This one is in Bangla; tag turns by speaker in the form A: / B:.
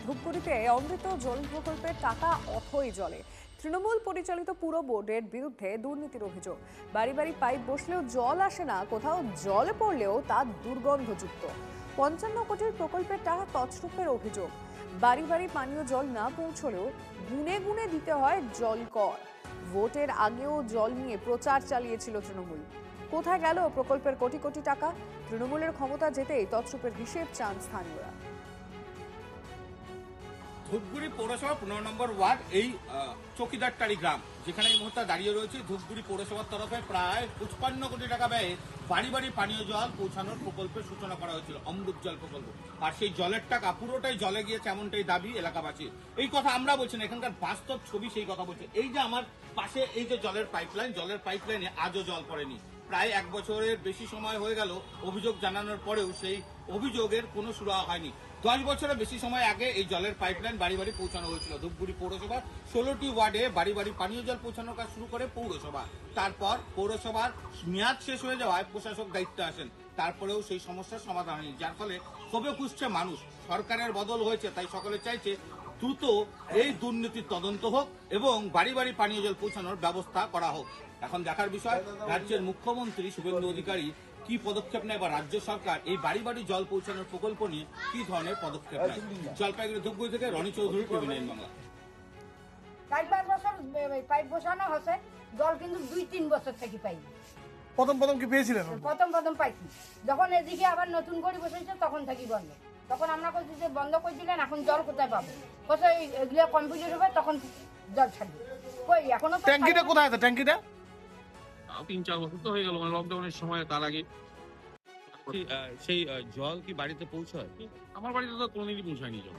A: ধূপগুড়িতে অমৃত জল প্রকল্পের টাকা অথই জলে। তৃণমূল পরিচালিত পুরো বোর্ডের বিরুদ্ধে দুর্নীতির অভিযোগ। বাড়ি বাড়ি পাইপ বসলেও জল আসে না, কোথাও জলে পড়লেও তা দুর্গন্ধযুক্ত। ৫৫ কোটির প্রকল্পের টাকা তছরূপের অভিযোগ। বাড়ি বাড়ি পানীয় জল না পৌঁছলেও গুনে গুনে দিতে হয় জল কর। ভোটের আগেও জল নিয়ে প্রচার চালিয়েছিল তৃণমূল। কোথায় গেল প্রকল্পের কোটি কোটি টাকা? তৃণমূলের ক্ষমতা যেতেই তছরূপের হিসেব চান স্থানীয়রা।
B: ধূপগুড়ি পৌরসভা ১৫ নম্বর ওয়ার্ড এই চৌকিদারটারি গ্রাম, যেখানে এই মুহূর্তে দাঁড়িয়ে রয়েছে, ধূপগুড়ি পৌরসভার তরফে প্রায় ৫৫ কোটি টাকা ব্যয়ে বাড়ি বাড়ি পানীয় জল পৌঁছানোর প্রকল্পের সূচনা করা হয়েছিল, অমৃত জল প্রকল্প। আর সেই জলের টাকা পুরোটাই জলে গিয়েছে, এমনটাই দাবি এলাকাবাসী। এই কথা আমরা বলছি না, এখানকার বাস্তব ছবি সেই কথা বলছে। এই যে আমার পাশে এই যে জলের পাইপলাইনে আজও জল পড়েনি। প্রায় ১ বছরের বেশি সময় হয়ে গেল অভিযোগ জানানোর পরেও সেই অভিযোগের কোনো সুরাহা হয়নি। ১০ বছরের বেশি সময় আগে এই জলের পাইপলাইন বাড়ি বাড়ি পৌঁছানো হয়েছিল। ধূপগুড়ি পৌরসভার ১৬টি ওয়ার্ডে বাড়ি বাড়ি পানীয় জল পৌঁছানোর কাজ শুরু করে পৌরসভা। তারপর পৌরসভার মেয়াদ শেষ হয়ে যাওয়ায় প্রশাসক দায়িত্বে আসেন, তারপরেও সেই সমস্যার সমাধান হয়নি, যার ফলে ক্ষোভে ফুঁসছে মানুষ। সরকারের বদল হয়েছে, তাই সকলে চাইছে দ্রুত এই দুর্নীতির তদন্ত হোক এবং বাড়ি বাড়ি পানীয় জল পৌঁছানোর ব্যবস্থা করা হোক। এখন দেখার বিষয় রাজ্যের মুখ্যমন্ত্রী শুভেন্দু অধিকারী কি পদক্ষেপ নেয়, বা রাজ্য সরকার এই বাড়ি বাড়ি জল পৌঁছানোর প্রকল্প নিয়ে কি ধরনের পদক্ষেপ নেয়। জলপাইগুড়ি ধূপগুড়ি থেকে রনি চৌধুরী, টিভি9 বাংলা।
C: ৪-৫ বছর পাইপ বসানো হচ্ছে, জল কিন্তু ২-৩ বছর থেকে পাইনি।
D: প্রথম কি পেয়েছিলেন?
C: প্রথম পাইছি, যখন এদিকে আবার নতুন করে বসেছে তখন থাকি বন্ধ। তখন আমরা কইছি যে বন্ধ করে দিলেন, এখন জল কোথায় পাবো? কোথায় এগুলো কমপ্লিট হবে তখন জল ছাড়বে। কই এখনো
D: ট্যাঙ্কিটা কোথায় আছে? ট্যাঙ্কিটা
E: ৩-৪ বছর তো হয়ে গেল, মানে লকডাউনের সময়, তার আগে। সেই জল কি বাড়িতে পৌঁছায়? আমার বাড়িতে তো কোনোদিনই পৌঁছায়নি জল।